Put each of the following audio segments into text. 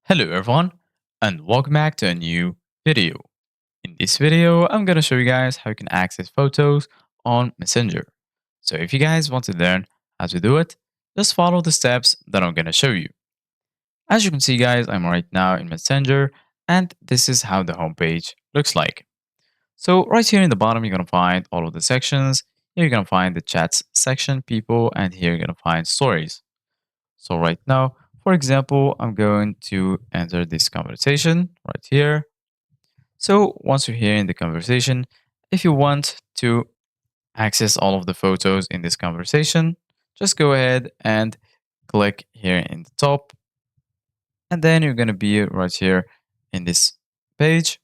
Hello everyone and welcome back to a new video. In this video, I'm going to show you guys how you can access photos on Messenger. So if you guys want to learn how to do it, just follow the steps that I'm going to show you. As you can see guys, I'm right now in Messenger and this is how the homepage looks like. So right here in the bottom, you're going to find all of the sections. Here you're going to find the chats section, people, and here you're going to find stories. So right now, for example, I'm going to enter this conversation right here. So once you're here in the conversation, if you want to access all of the photos in this conversation, just go ahead and click here in the top. And then you're going to be right here in this page.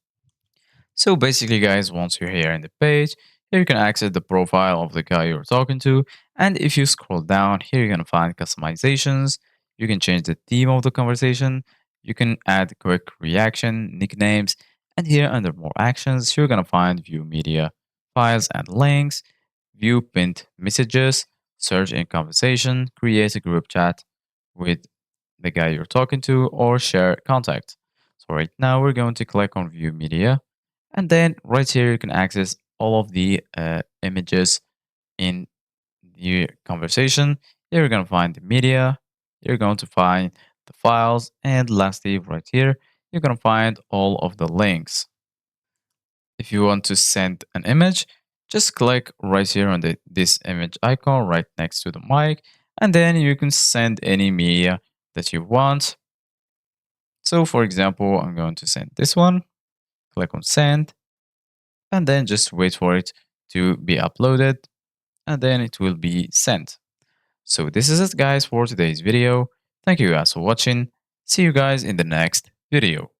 So basically, guys, once you're here in the page, here you can access the profile of the guy you're talking to. And if you scroll down, here you're going to find customizations. You can change the theme of the conversation. You can add quick reaction, nicknames. And here under more actions, you're going to find view media files and links, view pinned messages, search in conversation, create a group chat with the guy you're talking to, or share contact. So right now we're going to click on view media, and then right here you can access all of the images in the conversation. Here you're going to find the media, you're going to find the files, and lastly right here you're going to find all of the links. If you want to send an image, just click right here on this image icon right next to the mic, and then you can send any media that you want. So for example, I'm going to send this one, click on send, and then just wait for it to be uploaded, and then it will be sent. So this is it guys for today's video. Thank you guys for watching. See you guys in the next video.